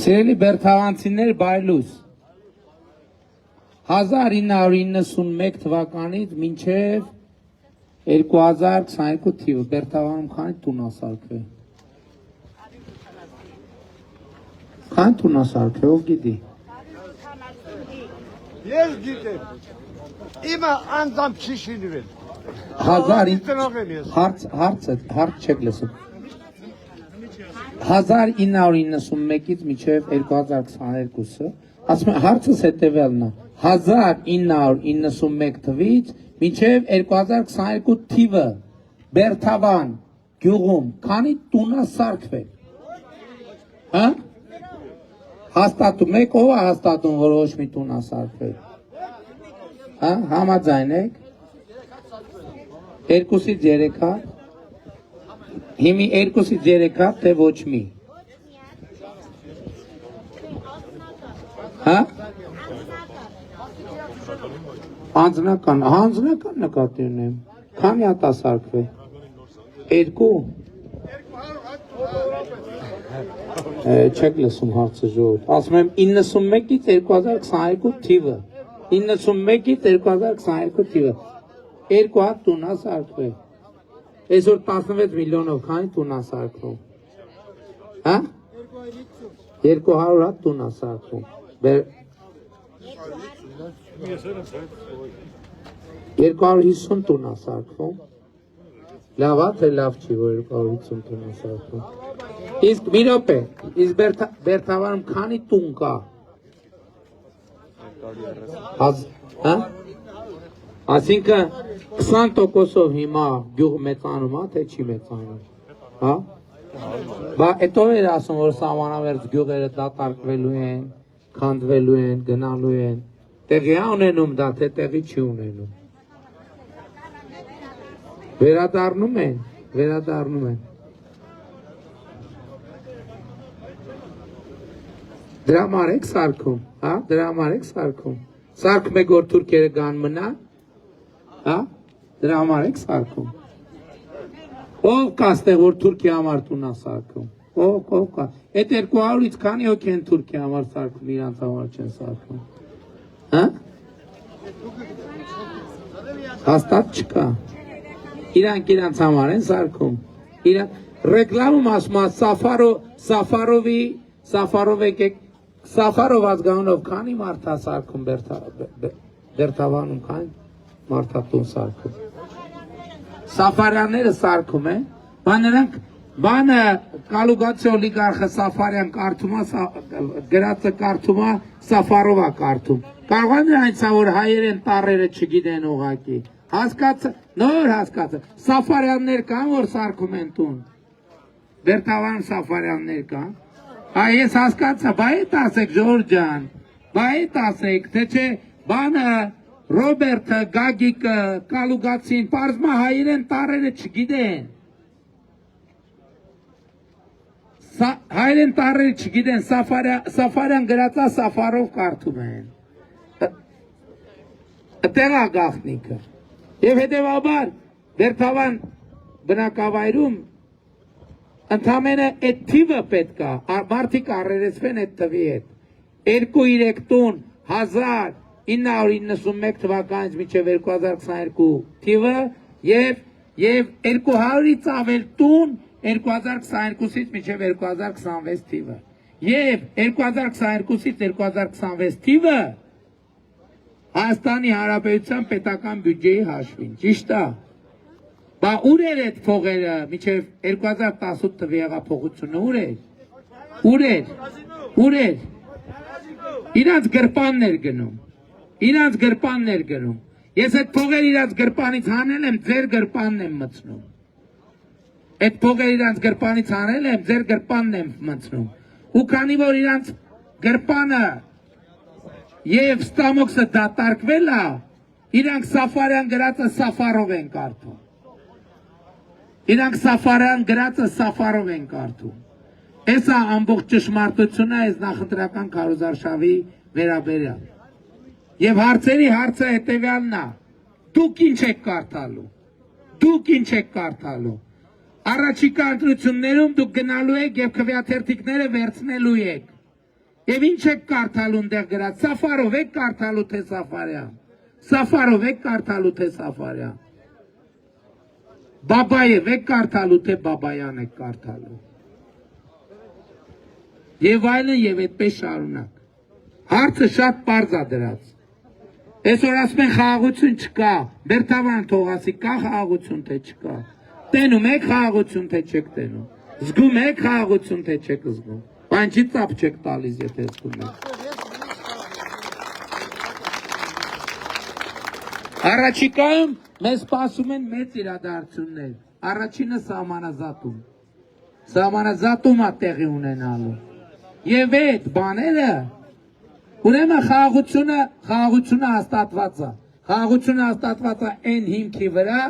Սիրելի բերթաղանցիներ, բայլուս 1991 թվականից մինչև 2022 թիվը բերթաղանում քանի տուն ասարքվե։ Քանի տուն ասարքվե, ով գիտի։ Ես գիտեմ։ Իմը անձամբ չի շինվել։ Հարց չեք լսում։ 1991-ից մինչև 2022-ը, ասում եմ հարցս հետևյալն է, 1991 թվից մինչև 2022 թիվը Բերթավան գյուղում քանի տունա սարքվել։ Հա? Հաստատում եք, ով է հաստատում, որ ոչ մի տունա սարքվել։ Հա, համաձայն եք։ 2-ից 3 հատ։ Հիմի 2-ից 3 հատ, թե ոչ մի։ Հա? Անձնական նկատի ունեմ։ Քանի հատ ասարքվել։ 2։ Չեք լսում հարցը ժողովուրդ։ Ասում եմ 91-ից 2022 թիվը։ 91-ից 2022 թիվը։ 2 հատ տուն ասարքվել։ Այսօր 16 միլիոնով քանի տուն ասարքվում։ Հա? 200 հատ տուն ասարքվում։ 250 տուն ասարքվում։ Լավ է, թե լավ չի, որ 250 տուն ասարքվում։ Իսկ մի րոպե, իսկ Բերթավանում քանի տուն կա։ Հա? Այսինքն 20%-ով հիմա գյուղ մեծանում է, թե չի մեծանում։ Հա? Բա հետո էր ասում, որ սահմանամերձ գյուղերը դատարկվելու են, քանդվելու են, գնալու են։ Տեղի է ունենում դա, թե տեղի չի ունենում։ Վերադառնում են։ Դրա համար եք սարքում, հա, Սարքում եք, որ թուրքերը գան մնա, հա, դրա համար եք սարքում։ Ով կա ստեղ, որ Թուրքիա համար տուն է սարքում, ով կա։ Այդ 200-ից քանի հոգի են Թուրքիա համար սարքում, իրանց համար չեն սարքում, հա։ Հաստատ չկա, իրանց համար են սարքում, ռեկլամում ասում է Սաֆարով ազգանունով քանի մարդ է սարքում Բերթավանում, քանի մարդ է տուն սարքում։ Սաֆարյանները սարքում են, բանը կալուգացի օլիգարխը Սաֆարյան կարդում է, գրածը կարդում է, Սաֆարով է կարդում։ Կարող է նրանց որ հայերեն տառերը չգիտեն ուղղակի։ Նոր հասկացը, Սաֆարյաններ կան, որ սարքում են տուն։ Բերթավանում Սաֆարյաններ կան։ Այս հասկացա, բա էտ ասեք ժողովուրդ ջան, բա էտ ասեք, թե չէ բանը Ռոբերտը, Գագիկը, Կալուգացին, պարզմա հայերեն տառերը չգիտեն։ Հայերեն տառերը չգիտեն, Սաֆարյան գրածա Սաֆարով կարդում են։ Այդտեղ է գաղտնիքը։ Եվ հետևաբար Բերթավան բնակավայրում ընդամենը այդ թիվը պետք է, մարդիկ առերեսվեն այդ թվի հետ։ 2-3 տուն 1991 թվականից մինչև 2022 թիվը և 200-ից ավել տուն 2022-ից մինչև 2026 թիվը։ Եվ 2022-ից 2026 թիվը Հայաստանի Հանրապետության պետական բյուջեի հաշվին, ճիշտ է։ Բա ուր էր այդ փողերը մինչև 2018 թվի հեղափոխությունը, ուր էր։ Իրանց գրպաններ գնում։ Ես այդ փողերը իրանց գրպանից հանել եմ, ձեր գրպանն եմ մտցնում։ Այդ փողերը իրանց գրպանից հանել եմ, ձեր գրպանն եմ մտցնում։ Ու քանի որ իրանց գրպանը և ստամոքսը դատարկվել է, իրանք Սաֆարյան գրածը Սաֆարով են կարդում։ Էսա ամբողջ ճշմարտությունը այս նախընտրական քարոզարշավի վերաբերյալ։ Եվ հարցերի հարցը հետևյալն է. դուք ինչ եք կարդալու։ Դուք ինչ եք կարդալու։ Առաջիկա ընտրություններում դուք գնալու եք եւ քվեաթերթիկները վերցնելու եք։ Եվ ինչ եք կարդալու այնտեղ գրած։ Սաֆարով եք կարդալու թե Սաֆարյան։ Սաֆարով եք կարդալու թե Սաֆարյան։ Բաբաև եք կարդալու թե Բաբայան եք կարդալու։ Եվ այլն եւ այդպես շարունակ։ Հարցը շատ պարզ է դրած։ Այսօր ասում են խաղաղություն չկա, Բերթավան թողասի կա խաղաղություն թե չկա։ Տենում եք խաղաղություն թե չեք տենում։ Զգում եք խաղաղություն թե չեք զգում։ Բան չի ծափ չեք տալիս, եթե զգում եք։ Առաջիկայում մեզ սպասում են մեծ իրադարձություններ։ Առաջինը սահմանազատում։ Սահմանազատումը տեղի ունենալու։ Եվ այդ բաները ուրեմն խաղաղությունը հաստատված է։ Խաղաղությունը հաստատված է այն հիմքի վրա,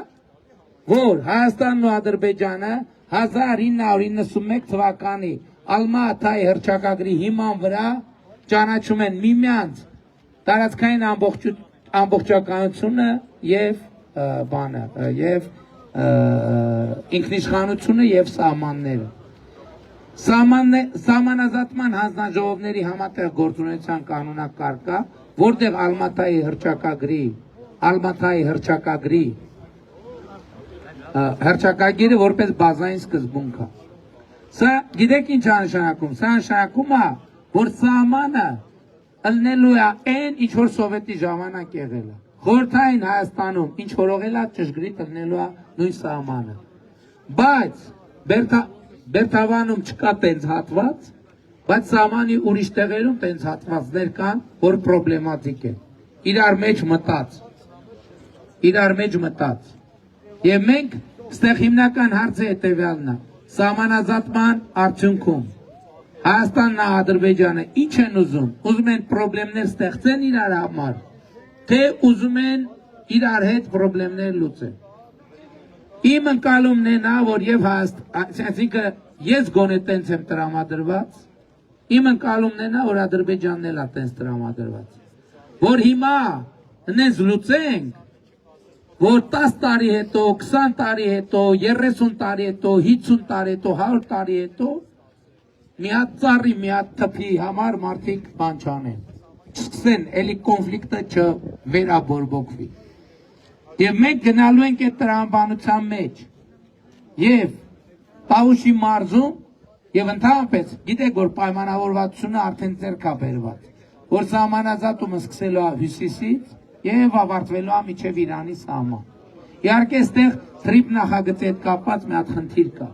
որ Հայաստանն ու Ադրբեջանը 1991 թվականի Ալմա-Աթայի հռչակագրի հիման վրա ճանաչում են միմյանց տարածքային ամբողջականությունը եւ ինքնիշխանությունը եւ սահմանները։ Սահմանազատման հանձնաժողովների համատեղ գործունեության կանոնակարգը, որտեղ Ալմատայի հռչակագիրը որպես բազային սկզբունք է։ Սա գիտեք ինչ է նշանակում։ Սա նշանակում է, որ սահմանը ըլնելու է այն, ինչ որ սովետի ժամանակ եղել է։ Խորհրդային Հայաստանում ինչ որ ողել է, ճշգրիտ ըլնելու է նույն սահմանը։ Բայց Բերթավանում չկա տենց հատված, բայց սահմանի ուրիշ տեղերում տենց հատվածներ կան, որ պրոբլեմատիկ են։ Իրար մեջ մտած։ Եվ մենք ստեղ հիմնական հարցը հետևյալն է. սահմանազատման արդյունքում Հայաստանն ու Ադրբեջանը ինչ են ուզում։ Ուզում են պրոբլեմներ ստեղծեն իրար համար, թե ուզում են իրար հետ պրոբլեմներ լուծեն։ Իմ ընկալումն է նա, որ եւ այսինքն ես գոնե տենց եմ տրամադրված, իմ ընկալումն է նա, որ Ադրբեջանն էլ է տենց տրամադրված, որ հիմա նենց լուծենք, որ 10 տարի հետո, 20 տարի հետո, 30 տարի հետո, 50 տարի հետո, 100 տարի հետո մի հատ ծառի, մի հատ թփի համար մարդիկ բան չանեն, չսկսեն, էլի կոնֆլիկտը չվերաբորբոքվի։ Եվ մենք գնալու ենք այդ տրամաբանության մեջ եւ Տավուշի մարզում եւ ընդհանրապես գիտեք որ պայմանավորվածությունը արդեն ձեռք է բերված, որ սահմանազատումը սկսելու է հյուսիսից եւ ավարտվելու է մինչեւ Իրանի սահման։ Իհարկե այստեղ թրիփ նախագծի հետ կապված մի հատ խնդիր կա,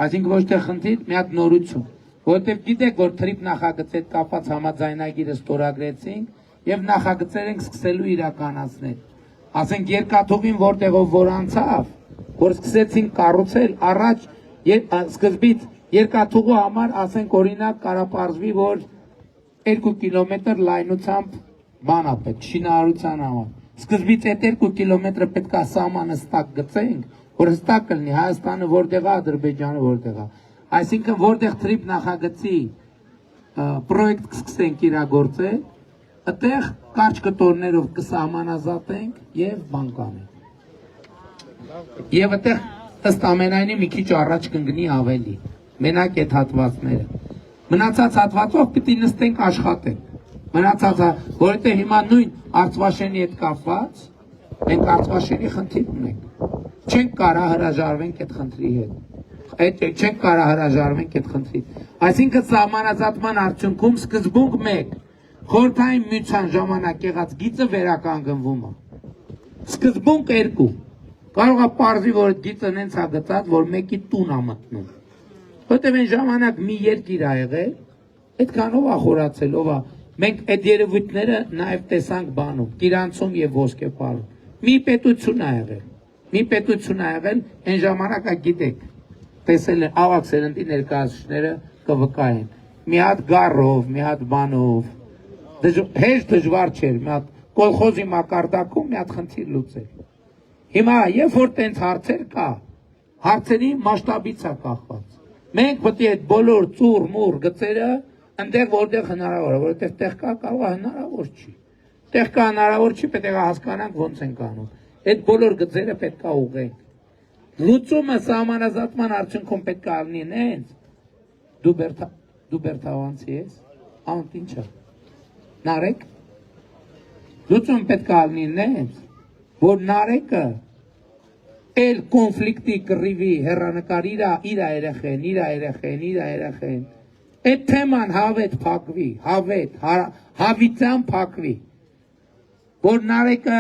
այսինքն ոչ թե խնդիր, մի հատ նորություն, որովհետեւ գիտեք որ թրիփ նախագծի հետ կապված համաձայնագիրը ստորագրեցինք եւ նախագծեր ենք սկսելու իրականացնել։ Ասենք երկաթուղին որտեղով որ անցավ, որ սկսեցին կառուցել առաջ սկզբից երկաթուղու համար ասենք օրինակ կարապարզվի, որ 2 կիլոմետր լայնությամբ բան է պետք, շինարարության համար։ Սկզբից այդ 2 կիլոմետրը պետք է սահմանը հստակ գծենք, որ հստակ կլինի Հայաստանը որտեղ է, Ադրբեջանը որտեղ է։ Այսինքն որտեղ թրիփ նախագծի պրոյեկտ կսկսենք իրագործել, այդտեղ կարճ կտորներով կսահմանազատենք եւ բան կանենք։ Եվ այդտեղ ըստ ամենայնի մի քիչ առաջ կընկնի ավելի։ Մենակ այդ հատվածները։ Մնացած հատվածով պիտի նստենք աշխատենք։ Մնացածը, որովհետեւ հիմա նույն Արցվաշենի հետ կապված մենք Արցվաշենի խնդիր ունենք։ Չենք կարող հրաժարվենք այդ խնդրի հետ։ Չենք կարող հրաժարվենք այդ խնդրի։ Այսինքն սահմանազատման արդյունքում սկզբունք 1 Խորհրդային միության ժամանակ եղած գիծը վերականգնվում է։ Սկզբունք 2 կարող է պարզի, որ գիծը նենց է գծած, որ մեկի տուն է մտնում։ Որտեղ այն ժամանակ մի երկիր ա եղել, այդքանով է խորացել, ով է։ Մենք այդ երևույթները նաև տեսանք բանում, Կիրանցում եւ Ոսկեպարում։ Մի պետություն ա եղել։ Մի պետություն ա եղել, այն ժամանակա գիտեք, տեսել են ավակ սերնդի ներկայացուցիչները կվկային։ Մի հատ գառով, մի հատ բանով հեշտ դժվար չէր, մի հատ կոլխոզի մակարդակում մի հատ խնդիր լուծել։ Հիմա երբ որ տենց հարցեր կա, հարցերի մասշտաբից է կախված։ Մենք պետք է այդ բոլոր ծուռ մուռ գծերը այնտեղ որտեղ հնարավոր է, որովհետև տեղ կա կարող է հնարավոր չի։ Տեղ կա հնարավոր չի, պետք է հասկանանք ոնց ենք անում։ Այդ բոլոր գծերը պետք է ուղղենք։ Լուծումը սահմանազատման արդյունքում պետք է լինի նենց։ Դու բերթավանցի ես, անտ ինչա։ Նարեկ։ Լուծում պետք է լինի նենց, որ նարեկը էլ կոնֆլիկտի կռիվի հեռանկար իր երեխեն, այդ թեման հավետ փակվի, հավիտյան փակվի, որ նարեկը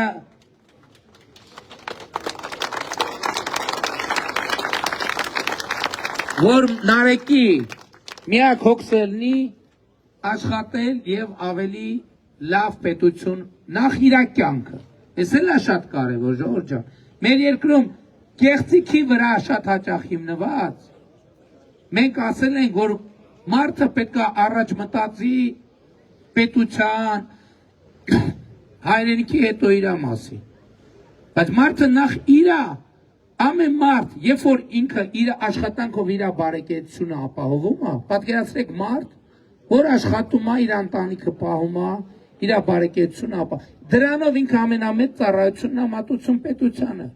որ նարեկի միակ հոգսը լինի աշխատել եւ ավելի լավ պետություն նախ իր կյանքը։ Էս էլ է շատ կարևոր, Ժողովուրդ ջան։ Մեր երկրում կեղծիքի վրա շատ հաճախ հիմնված մենք ասել ենք, որ մարդը պետք է առաջ մտածի պետության հայրենիքի հետո իր մասին։ Բայց մարդը նախ իր ամեն մարդ, երբ որ ինքը իր աշխատանքով իր բարեկեցությունը ապահովում է, պատկերացրեք մարդ, որ աշխատում է իր ընտանիքը պահում է, իր բարեկեցությունը ապահովում։ Դրանով ինքը ամենամեծ ծառայությունն է մատուցում պետությանը։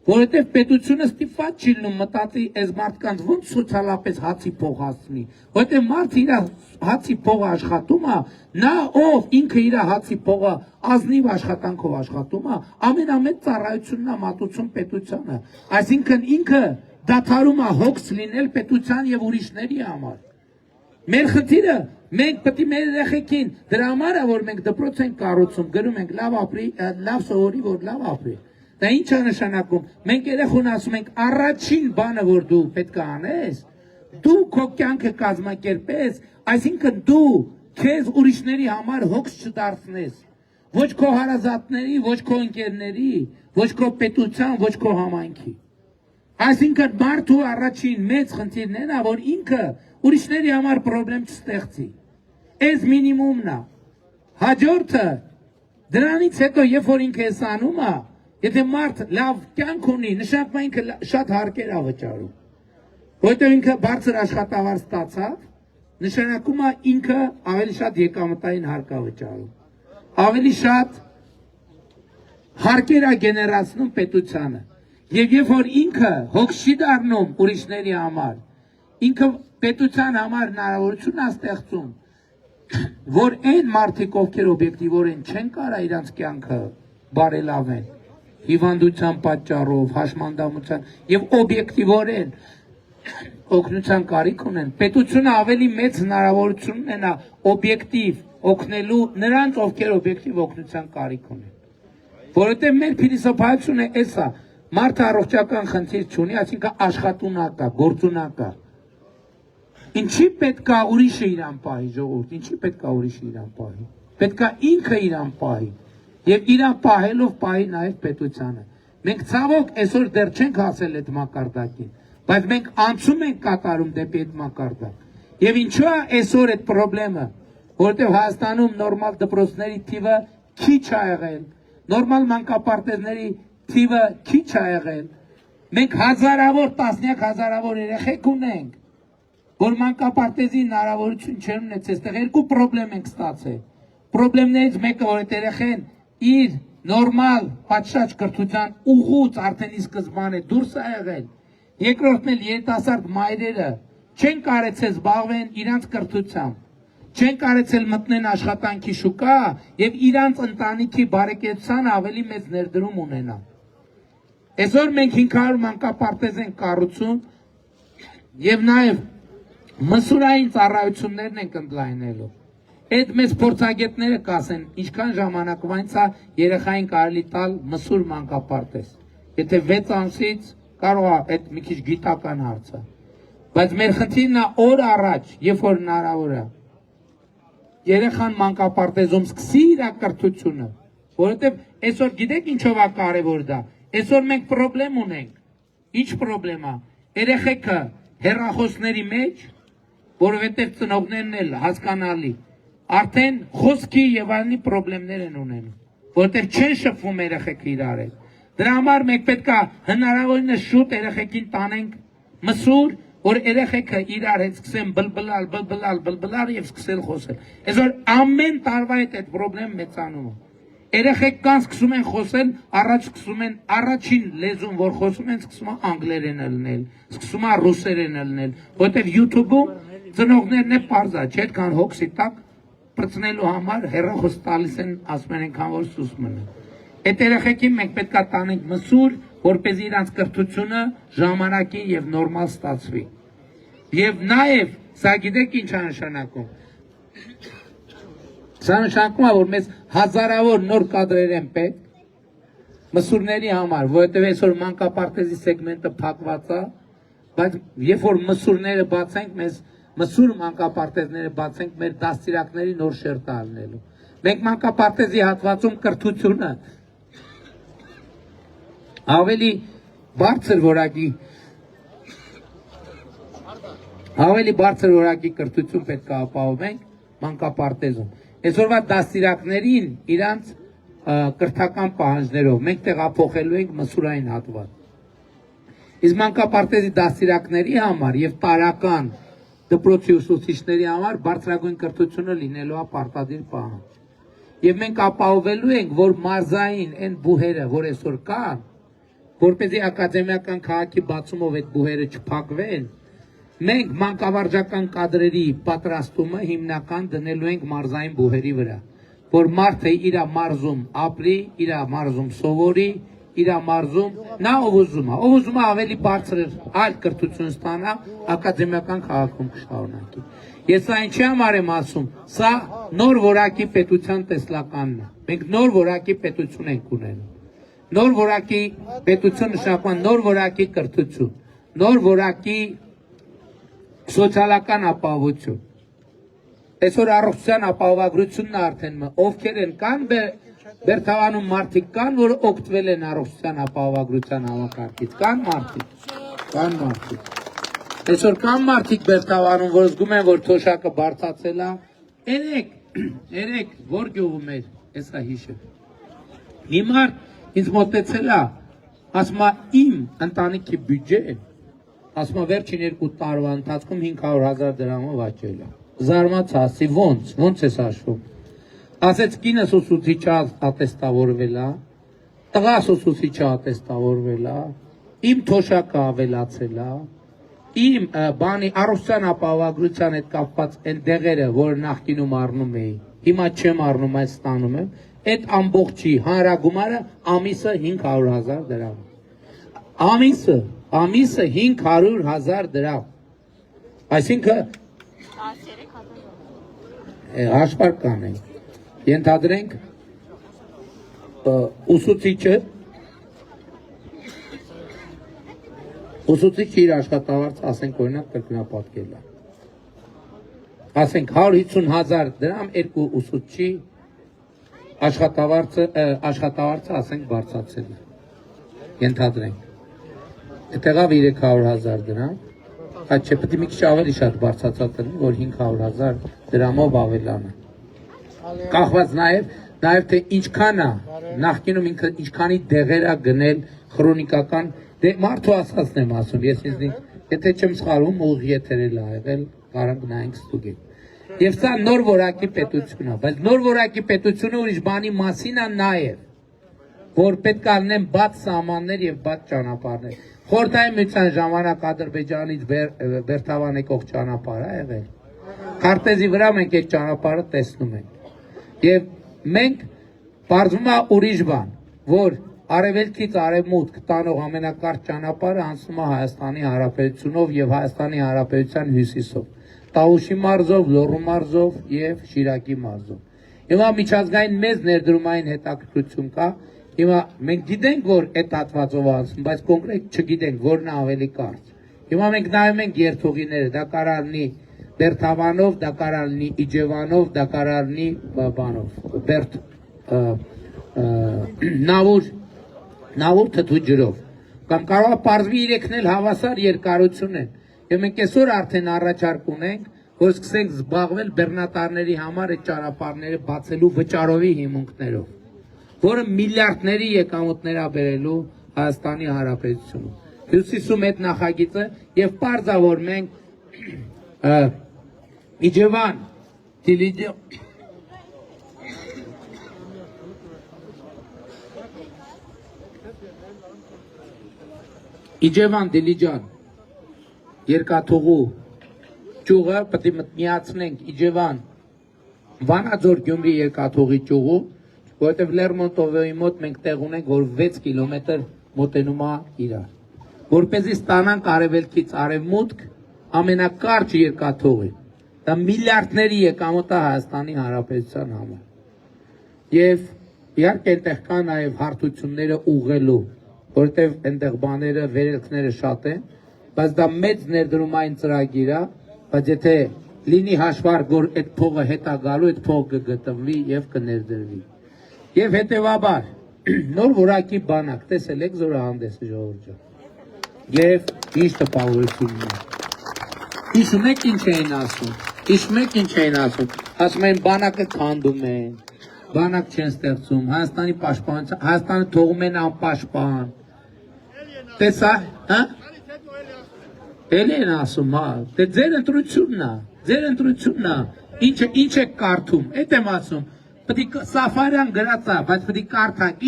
Որովհետև պետությունը ստիպված չի լինում մտածի այս մարդկանց ոնց սոցիալապես հացի փող հասցնի, որովհետև մարդը իր հացի փողը աշխատում է, նա ով ինքը իր հացի փողը ազնիվ աշխատանքով աշխատում է, ամենամեծ ծառայությունն է մատուցում պետությանը, այսինքն ինքը դադարում է հոգս լինել պետության եւ ուրիշների համար։ Մեր խնդիրը մենք պետք է մեր երեխեքին դրա համար է որ մենք դպրոց ենք կառուցում, գրում ենք լավ ապրի, լավ սովորի, որ լավ ապրի։ Դա ինչ է նշանակում։ Մենք երեխուն ասում ենք առաջին բանը որ դու պետք է անես, դու քո կյանքը կազմակերպես, այսինքն դու քեզ ուրիշների համար հոգս չդարձնես, ոչ քո հարազատների, ոչ քո ընկերների, ոչ քո պետության, ոչ քո համայնքի։ Այսինքն մարդու առաջին մեծ խնդիրն է, որ ինքը ուրիշների համար խնդրեմ չստեղծի։ Այս մինիմումն է։ Հաջորդը դրանից հետո երբ որ ինքը էս անում է, եթե մարդ լավ կյանք ունի, նշանակում է ինքը շատ հարկեր է վճարում։ Որտեղ ինքը բարձր աշխատավարձ ստացավ, նշանակում է ինքը ավելի շատ եկամտային հարկ է վճարում։ Ավելի շատ հարկեր է գեներացնում պետությանը։ Եվ երբ որ ինքը հոգս չի դառնում ուրիշների համար, ինքը պետության համար հնարավորություն է ստեղծում, որ այն մարդիկ, ովքեր օբյեկտիվորեն չեն կարա իրանց կյանքը բարելավեն, հիվանդության պատճառով, հաշմանդամության եւ օբյեկտիվորեն օգնության կարիք ունեն, պետությունը ավելի մեծ հնարավորություն ունենա օբյեկտիվ օգնելու նրանց, ովքեր օբյեկտիվ օգնության կարիք ունեն։ Որովհետեւ մեր փիլիսոփայությունը էս է, մարդը առողջական խնդիր չունի, այսինքն աշխատունակ է, գործունակ է։ Ինչի պետք է ուրիշը իրան պահի, ժողովուրդ, ինչի պետք է ուրիշը իրան պահի։ Պետք է ինքը իրան պահի։ Եվ իրան պահելով պահի նաև պետությանը։ Մենք ցավոք այսօր դեռ չենք հասել այդ մակարդակին, բայց մենք անցում ենք կատարում դեպի այդ մակարդակ։ Եվ ինչու է այսօր այդ խնդրեմը, որովհետև Հայաստանում նորմալ դպրոցների թիվը քիչ է եղել, նորմալ մանկապարտեզների թիվը քիչ է եղել։ Մենք հազարավոր, տասնյակ հազարավոր երեխեք ունենք, որ մանկապարտեզի հնարավորություն չեն ունեցել, այստեղ երկու խնդրեմ ենք ստացել։ Խնդրեմներից մեկը որ այդ երեխեն իր նորմալ պատշաճ կրթության ուղուց արդեն ի սկզբանե դուրս է եղել։ Երկրորդն էլ երիտասարդ մայրերը չեն կարեցել զբաղվեն իրանց կրթությամբ, չեն կարեցել մտնեն աշխատանքի շուկա եւ իրանց ընտանիքի բարեկեցության ավելի մեծ ներդրում ունենան։ Այսօր մենք 500 մանկապարտեզ ենք կառուցում եւ նաեւ մսուրային ծառայություններն ենք ընդլայնելու։ Այդ մեծ փորձագետները կասեն, ինչքան ժամանակվանից է երեխային կարելի տալ մսուր մանկապարտեզ։ Եթե 6 ամսից կարող է այդ մի քիչ գիտական հարց է։ Բայց մեր խնդիրն է օր առաջ, երբ որ հնարավոր է, երեխան մանկապարտեզում սկսի իր կրթությունը, որովհետև այսօր գիտեք ինչով է կարևոր դա։ Այսօր մենք խնդրեմ ունենք։ Ինչ խնդրեմ է։ Երեխեքը հեռախոսների մեջ, որովհետև ծնողներն էլ հասկանալի արդեն խոսքի եւ այլնի խնդիրներ են ունենում, որտեղ չեն շփվում երեխեքը իրար հետ։ Դրա համար մենք պետք է հնարավորինս շուտ երեխեքին տանենք մսուր, որ երեխեքը իրար հետ սկսեն բլբլալ եւ սկսել խոսել։ Այսօր ամեն տարվա հետ այդ խնդրեմ մեծանում է։ Երեխեք կան սկսում են խոսել, առաջ սկսում են առաջին լեզուն, որ խոսում են, սկսում է անգլերենը լնել, սկսում է ռուսերենը լնել, որտեղ YouTube-ում ծնողներն է պարզա, չէ՞ կան հոգսի տակ բրցնելու համար հեռախոս տալիս են, ասում են այնքան որ սուս մնա։ Այդ երեխեքին մենք պետք է տանենք մսուր, որպեսզի իրանց կրթությունը ժամանակին եւ նորմալ ստացվի։ Եվ նաեւ սա գիտեք ինչ է նշանակում։ Սա նշանակում է, որ մեզ հազարավոր նոր կադրեր են պետք մսուրների համար, որովհետև այսօր մանկապարտեզի սեգմենտը փակված է, բայց երբ որ մսուրները բացենք, մեզ մսուր մանկապարտեզները բացենք, մեր դաստիարակների նոր շերտը ալնելու։ Մենք մանկապարտեզի հատվածում կրթությունը ավելի բարձր որակի կրթություն պետք է ապահովենք մանկապարտեզում։ Այսօրվա դաստիարակներին իրանց կրթական պահանջներով մենք տեղափոխելու ենք մսուրային հատված։ Իսկ մանկապարտեզի դաստիարակների համար եւ տարական դպրոցի ուսուցիչների համար բարձրագույն կրթությունը լինելու է պարտադիր պահանջ։ Եվ մենք ապահովելու ենք, որ մարզային այն բուհերը, որ այսօր կան, որպեսզի ակադեմիական քաղաքի բացումով այդ բուհերը չփակվեն, մենք մանկավարժական կադրերի պատրաստումը հիմնական դնելու ենք մարզային բուհերի վրա, որ մարդը իր մարզում ապրի, իր մարզում սովորի, իր մարզում նա ով ուզում է ավելի բարձր այլ կրթություն ստանա, ակադեմիական քաղաքում կշարունակի։ Ես այն չի համար եմ ասում, սա նոր որակի պետության տեսլականն է։ Մենք նոր որակի պետություն ենք ունենում։ Նոր որակի պետություն նշանակում նոր որակի կրթություն, նոր որակի սոցիալական ապահովություն։ Այսօր առողջության ապահովագրությունն արդեն ովքեր են կան Բերթավանում մարդիկ կան, որ օգտվել են առողջության ապահովագրության համակարգից, կան մարդիկ։ Այսօր կան մարդիկ Բերթավանում, որ զգում են, որ թոշակը բարձացել է, երեք որ գյուղում էր, էսա հիշը։ Մի մարդ ինձ մոտեցել է, ասում է իմ ընտանիքի բյուջեն, ասում է վերջին 2 տարվա ընթացքում 500,000 դրամով աճել է։ Զարմացա, ասի ոնց ես հաշվում։ Ասեց կինս ուսուցիչը ատեստավորվել է, տղաս ուսուցիչը ատեստավորվել է, իմ թոշակը ավելացել է, իմ բանի առողջության ապահովագրության հետ կապված այն դեղերը, որ նախկինում առնում էի, հիմա չեմ առնում, այս ստանում եմ, այդ ամբողջի հանրագումարը ամիսը 500,000 դրամ։ Ամիսը 500,000 դրամ։ Այսինքն հաշվարկ կանենք։ Ենթադրենք ուսուցիչը իր աշխատավարձը ասենք օրինակ կրկնապատկել է։ Ասենք 150,000 դրամ երկու ուսուցչի աշխատավարձը ասենք բարձրացել է։ Ենթադրենք։ Այդտեղավ 300,000 դրամ, այդ չէ պետք է մի քիչ ավելի շատ բարձրացած լինի, որ 500,000 դրամով ավելանը։ Կախված նաև թե ինչքան է նախկինում ինքը ինչքանի դեղեր է գնել քրոնիկական մարդու ասածն եմ ասում ես ինձ եթե չեմ սխալվում ուղիղ եթերել ա եղել կարանք նայենք ստուգենք եւ սա նոր որակի պետություն է բայց նոր որակի պետությունը ուրիշ բանի մասին է նաև որ պետք է լինեն բաց սահմաններ եւ բաց ճանապարհներ խորհրդային միության ժամանակ Ադրբեջանից Բերթավան եկող ճանապարհ է եղել քարտեզի վրա մենք այդ ճանապարհը տեսնում ենք Եվ մենք պարզվում է ուրիշ բան, որ արևելքից արևմուտք տանող ամենակարճ ճանապարհը անցնում է Հայաստանի Հանրապետությունով եւ Հայաստանի Հանրապետության հյուսիսով, Տավուշի մարզով, Լոռու մարզով եւ Շիրակի մարզով։ Հիմա միջազգային մեծ ներդրումային հետաքրքրություն կա։ Հիմա մենք գիտենք, որ այդ հատվածով անցնում, բայց կոնկրետ չգիտենք, որն է ավելի կարճ։ Հիմա մենք նայում ենք երթուղիները, դա կարող լինի Բերթավանով, դա կարող լինի Իջևանով, դա կարող լինի բանով, նավուր թթու ջրով, կամ կարող է պարզվի իրեքն էլ հավասար երկարություն են, և մենք այսօր արդեն առաջարկ ունենք, որ սկսենք զբաղվել բեռնատարների համար այդ ճանապարհները բացելու վճարովի հիմունքներով, որը միլիարդների եկամուտներ է բերելու Հայաստանի Հանրապետությունում։ հյուսիսում այդ նախագիծը եւ պարզավոր մենք Իջևան Դիլիջան Իջևան Դիլիջան երկաթուղու ճյուղը պետք է միացնենք Իջևան Վանաձոր Գյումրի երկաթուղի ճյուղու, որովհետև Լերմոնտովի մոտ մենք տեղ ունենք, որ 6 կիլոմետր մոտենում է իրար, որպեսզի ստանանք արևելքից արևմուտք ամենակարճ երկաթուղի, դա միլիարդների եկամուտ է Հայաստանի Հանրապետության համար, եւ իհարկե այնտեղ կա նաեւ հարթությունները ուղղելու, որովհետև այնտեղ բաները, վերելքները շատ են, բայց դա մեծ ներդրումային ծրագիր է, բայց եթե լինի հաշվարկ, որ այդ փողը հետա գալու, այդ փողը կգտնվի եւ կներդրվի։ Եվ հետեւաբար նոր որակի բանակ, տեսել եք զորահանդեսը ժողովուրդ ջան։ Եվ ինչ տպավորությունն է։ Հիշում եք ինչ էին ասում։ Հիշում եք ինչ էին ասում։ Ասում են բանակը քանդում են, բանակ չեն ստեղծում, Հայաստանի պաշտպանության, Հայաստանը թողում են անպաշտպան։ Տեսա, հա? Էլի են ասում, հա, դե ձեր ընտրությունն է, ինչ եք կարդում, էդ եմ ասում, պետք է Սաֆարյան գրած է, բայց պետք է կարդանք,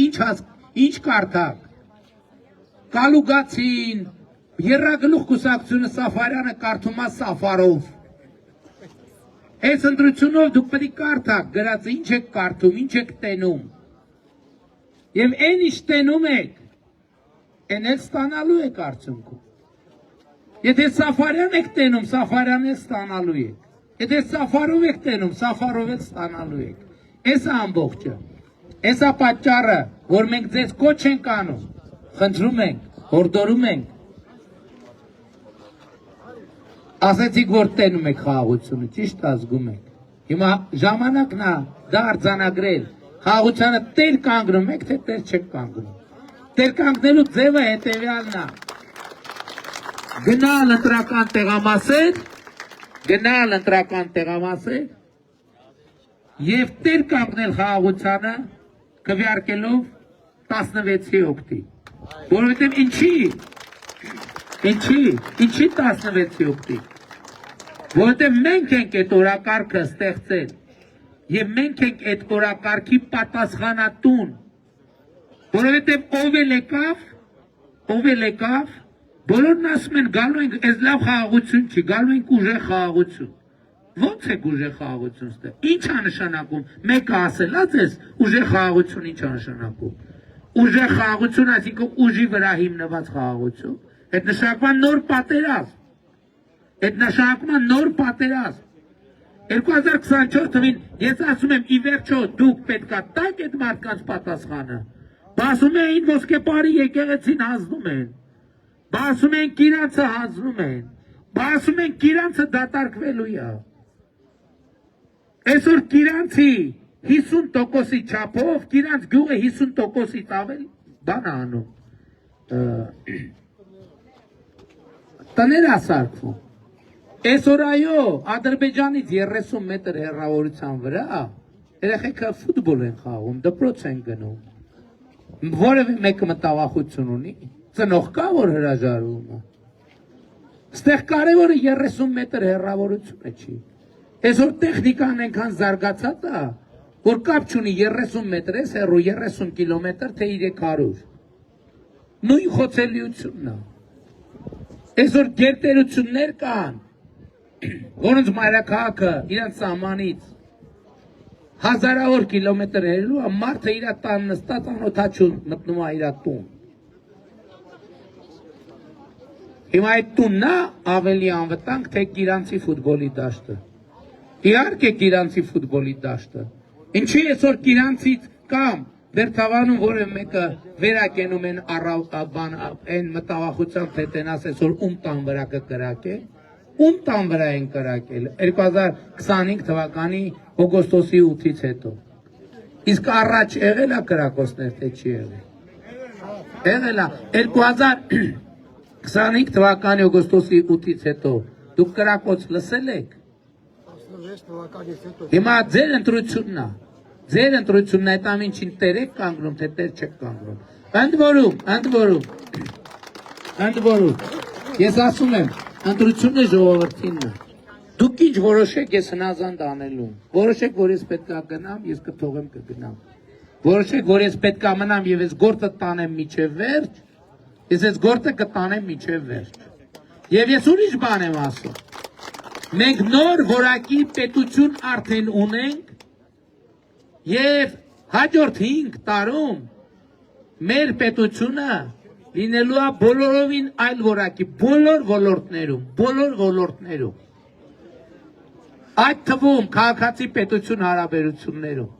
ինչ կարդանք, Կալուգացին, Եռագլուխ կուսակցությունը Սաֆարյանը կարդում է Սաֆարով, այս ընտրությունով դուք պետք է կարդանք, գրած է, ինչ եք կարդում, ինչ եք տենում, և այն ինչ տենում եք, այն էլ ստանալու եք արդյունքում։ Եթե Սաֆարյան եք տենում, Սաֆարյան էլ ստանալու եք։ Եթե Սաֆարով եք տենում, Սաֆարով էլ ստանալու եք։ Էս է ամբողջը։ Էս է պատճառը, որ մենք ձեզ կոչ ենք անում, խնդրում ենք, հորդորում ենք։ Ասեցիք, որ տենում եք խաղաղությունը, ճիշտ ազգում եք։ Հիմա ժամանակն է դա արձանագրել։ Խաղաղությանը տեր կանգնում եք, թե տեր չեք կանգնում։ Տեր կանգնելու ձևը հետևյալն է։ Գնալ ընտրական տեղամասեր և տեր կանգնել խաղաղությանը քվեարկելով 16-ի օգտի, որովհետև ինչի 16-ի օգտի, որովհետև մենք ենք այդ օրակարգը ստեղծել և մենք ենք այդ օրակարգի պատասխանատուն, որովհետև ով էլ եկավ, բոլորն ասում են գալու ենք, այս լավ խաղաղություն չի, գալու ենք ուժեղ խաղաղություն։ Ոնց եք ուժեղ խաղաղություն ստեղ։ Ինչ է նշանակում։ Մեկը ասել է ձեզ ուժեղ խաղաղություն ինչ է նշանակում։ Ուժեղ խաղաղություն, այսինքն ուժի վրա հիմնված խաղաղություն։ Այդ նշանակում է նոր պատերազմ։ Այդ նշանակում է նոր պատերազմ։ 2024 թվին ես ասում եմ ի վերջո դուք պետքա տաք այդ մարդկանց պատասխանը։ Բասում էին ոսկեպարի եկեղեցին հանձնում են։ Բասում են իրանցը հանձնում են, բասում են իրանցը դատարկվելու է։ Այսօր իրանցի 50%-ի չափով, իրանց գյուղը 50%-ից ավելի բան անում, տներ ասարկվում։ Այսօր այո, Ադրբեջանից 30 մետր հեռավորության վրա, երեխեքը ֆուտբոլ են խաղում, դպրոց են գնում, որևէ մեկը մտավախություն ունի, ծնող կա, որ հրաժարվում է։ Ստեղ կարևորը 30 մետր հեռավորությունը չի։ Այսօր տեխնիկան այնքան զարգացած է, որ կապ չունի 30 մետր ես հեռու 30 կիլոմետր, թե 300։ Նույն խոցելիությունն է։ Այսօր գերտերություններ կան, որոնց մայրաքաղաքը իրենց սահմանից հազարավոր կիլոմետր հեռու է, մարդը իր տան նստած անօթաչու մտնում է իր տուն։ Հիմա այդ տունն է ավելի անվտանգ, թե իրանցի ֆուտբոլի դաշտը։ Իհարկե իրանցի ֆուտբոլի դաշտը։ Ինչի այսօր իրանցից կամ Վերթավանում որևէ մեկը վերակենում են այն մտավախությամբ, թե տենաս այսօր ում տան վրա կկրակե, ում տան վրա են կրակել 2025 թվականի օգոստոսի 8-ից հետո։ Իսկ առաջ եղել է կրակոցներ, թե չի եղել։ Եղել է 2025 թվականի օգոստոսի 8-ից հետո դուք կրակոց լսել եք։ Հիմա ձեր ընտրությունն է։ Ձեր ընտրությունն այդ ամենին տեր եք կանգնում, թե տեր չեք կանգնում։ Ընդ որում, ընդ որում, ես ասում եմ, ընտրությունը ժողովրդինն է։ Դուք ինչ որոշեք, ես հնազանդ անելու։ Որոշեք, որ ես պետք է գնամ, ես կթողեմ կգնամ։ Որոշեք, որ ես պետք է մնամ եւ ես գործը տանեմ միջև վերջ, ես այս գործը կտանեմ միջև վերջ։ Եվ ես ուրիշ բան եմ ասում։ Մենք նոր որակի պետություն արդեն ունենք եւ հաջորդ 5 տարում մեր պետությունը լինելու է բոլորովին այլ որակի, բոլոր ոլորտներում։ Այդ թվում քաղաքացի պետություն հարաբերություններում։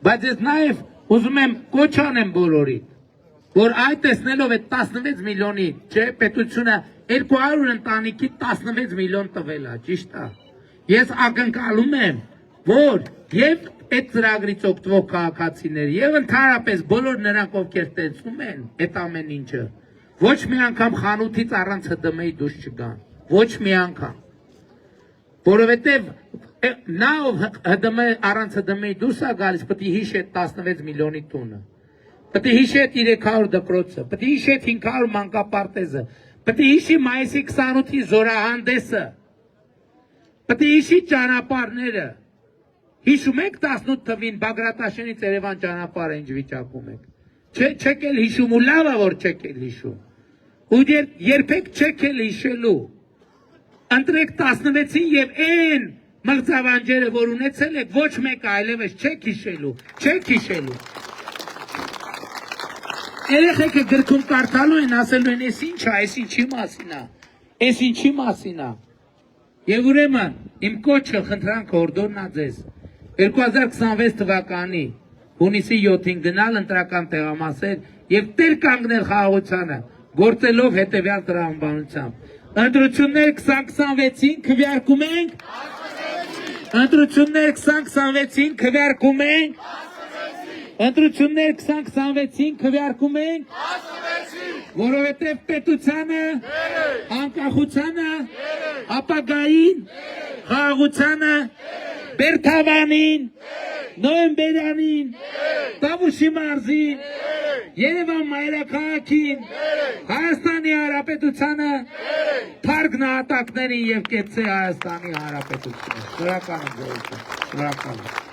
Բայց ես նաև ուզում եմ կոչ անեմ բոլորին, որ այդ տեսնելով այդ 16 միլիոնի, չէ, պետությունը 200 ընտանիքի 16 միլիոն տվել է, ճիշտ է։ Ես ակնկալում եմ, որ եւ այդ ծրագրից օգտվող քաղաքացիները եւ ընդհանրապես բոլոր նրանք, ովքեր տեսնում են այդ ամեն ինչը, ոչ մի անգամ խանութից առանց ՀԴՄ-ի դուրս չգան, ոչ մի անգամ։ Որովհետեւ նա ով ՀԴՄ առանց ՀԴՄ-ի դուրս է գալիս, պետք է հիշի այդ 16 միլիոնի տունը։ Պետք է հիշի այդ 300 դպրոցը, պետք է հիշի այդ 500 մանկապարտեզը, պետք է հիշի մայիսի 28-ի զորահանդեսը, պետք է հիշի ճանապարհները։ Հիշում եք 18 թվին Բագրատաշենից Երևան ճանապարհը ինչ վիճակում եք։ Չեք էլ հիշում ու լավ է որ չեք էլ հիշում։ Ու երբեք չեք էլ հիշելու։ Ընտրեք 16-ին եւ այն մղձավանջերը, որ ունեցել եք, ոչ մեկը այլևս չեք հիշելու։ Երեխեքը գրքում կարդալու են, ասելու են, այս ինչ է, այս ինչի մասին է։ Եվ ուրեմն, իմ կոչը խնդրանք հորդորն է ձեզ, 2026 թվականի հունիսի 7-ին գնալ ընտրական տեղամասեր եւ տեր կանգնել խաղաղությանը, գործելով հետեւյալ տրամաբանությամբ։ Ընտրություններ 2026-ին քվեարկում ենք։ Ընտրություններ 2026-ին քվեարկում ենք։ Ընտրություններ 2026-ին քվեարկում ենք։ Որովհետև պետությանը, անկախությանը, ապագային, խաղաղությանը, Բերթավանին, Նոյեմբերյանին, Տավուշի մարզին, Երևան մայրաքաղաքին, Հայաստանի Հանրապետությանը, Փառք նահատակներին եւ կեցցե Հայաստանի Հանրապետությունը։ Շնորհակալ եմ ձեզ։ Շնորհակալ եմ։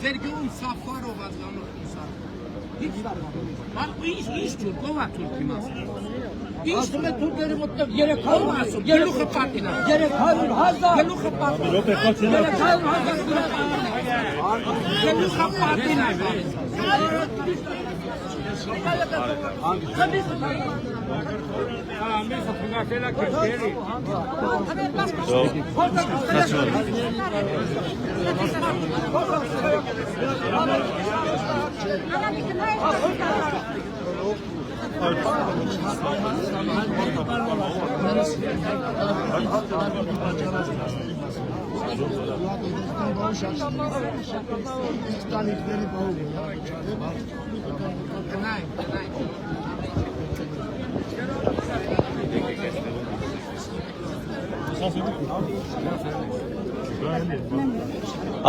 Vergyon Safarov adlanır Musa. Hiç var. İş Türk, kova Türk mas. İşte Türkleri mutlu yere kalmaz. Yere kapatın. Yere kalın hazır. Yere kapatın. Yere kalın hazır. Yere kapatın.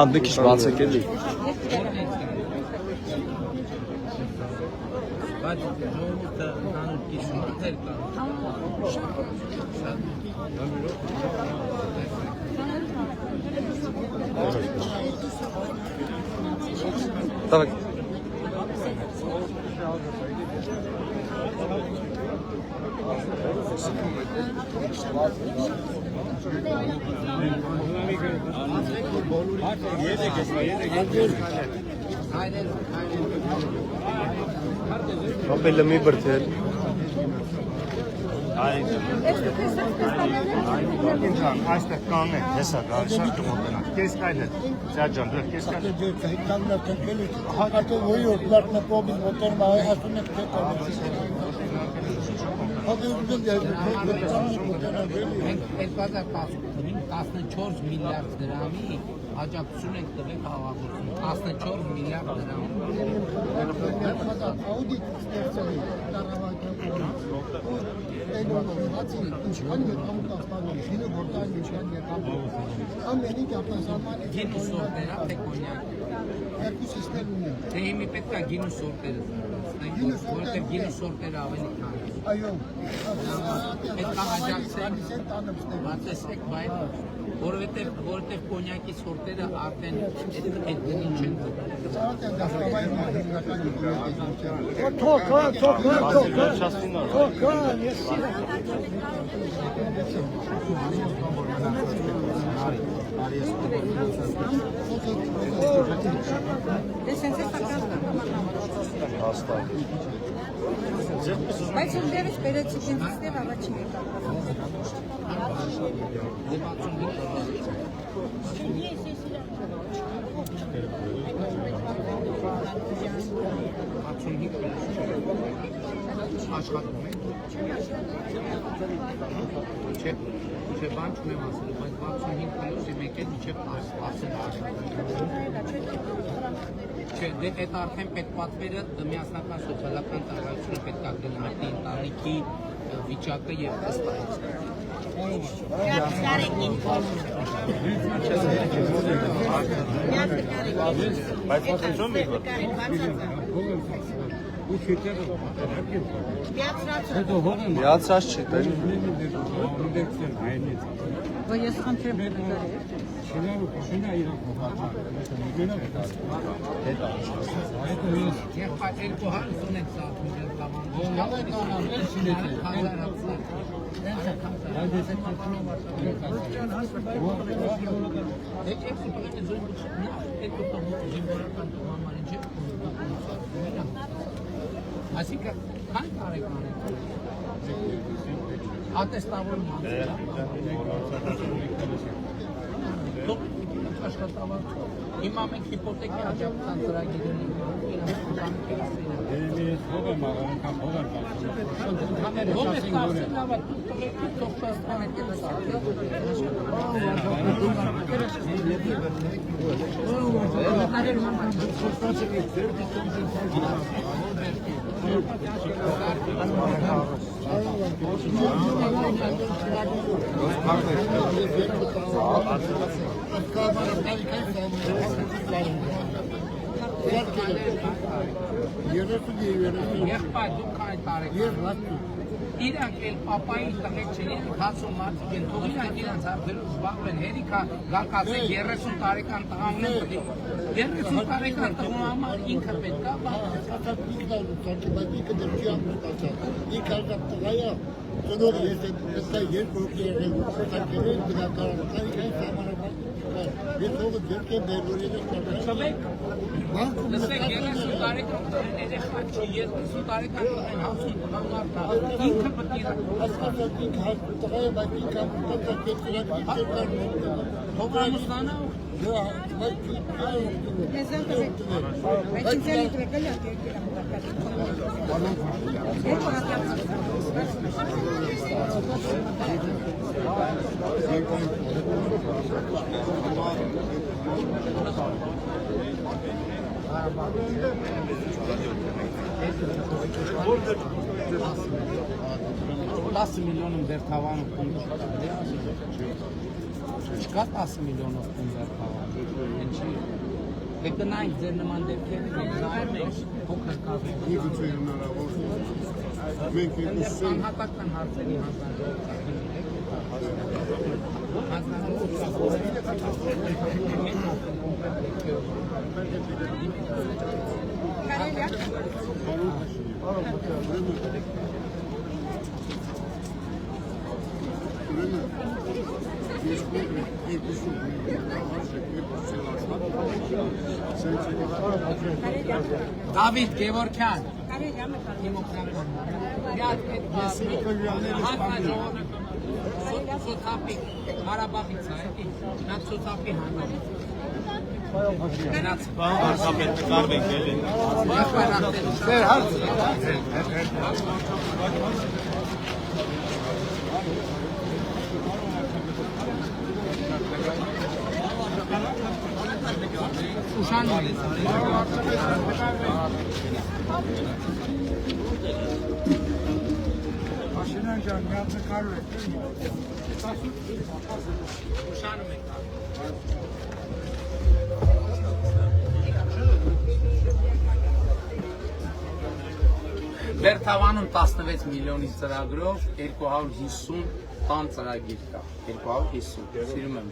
Անդը քիչ բացեք էլի։ Բայց ժողովուրդը հանուն կիսուներ կա։ Տավեք։ Ապելը մի բրթել։ Այստեղ կանն է, հեսա գալիս է տմոտնա։ Կես կայլ է, Սերջան, դուր կես կայլ է։ Հակատը ոյ որ լարտնա պոբին մոտորում ասում եք թե կամեցի։ Հակը ուզում ենք 14 միլիարդ դրամի աջակցություն ենք տվել քաղաքացուն 14 միլիարդ դրամ։ Աուդիտ ստեղծել կառավարության ինչքան եկամուտ գինը որտեղ ինչքան եկամուտ ամեն ինչ արտասահմանի Գինու սորտերը թե կոնյակ երկու սիստեմ ունի թե հիմի պետք է գինու սորտերը որտեղ գինու սորտերը ավելի քան այո պետք է աջակցել բացեցեք բայց որովհետև կոնյակի սորտերը արդեն այդ գնին չեն Բայց ընդերս բերեցի կենցիստև առաջին եկավ։ աշխատում ենք չէ բան չունեմ ասել բայց 65 պլյուսի մեկ էլ մինչև 10 չէ դե այդ արդեն պետպատվերը միասնական սոցիալական ծառայությունը պետք է գնահատի ընտանիքի վիճակը եւ Միացրած չի, դա Որ ես խնդրեմ Այսինքն քան տարեկան է ատեստավորում աշխատավարձ հիմա մենք հիպոթեկի աջակցության ծրագիր ունենք Իրանք էլ պապայի տղեկ չեն, 60 մարդիկ են, թող իրանք իրանց հարցերով զբաղվեն, հերիքա գակացեք 30 տարեկան տղա ունեն, 30 տարեկան տղու համար ինքը պետք է Լսեք, 30 տարեկան երեխա չի, 30 տարեկան են հասուն համարդա, ինքը պտի Հոբրանուստանա Մեզան տվեք։ Բայց ինձ էլ տվեք գլի Դասը միլիոնում դերթավանը չկա 10 միլիոնով տուն դերթավան, ինչի կգնայինք ձեր նման դեպքերին ենք նայում ենք փոքր կազմի Մենք անհատական հարցերի Դավիթ Գևորգյան Սոցապի Հարաբաղից է, նա Սոցապի հանարի Պարոն վարչապետ, նկարվենք էլի։ Ուշանում Maşinen camiatı karvet. Ուշանում ենք Բերթավանում 16 միլիոնի ծրագրով 250 տան ծրագիր կա, 250, սիրում եմ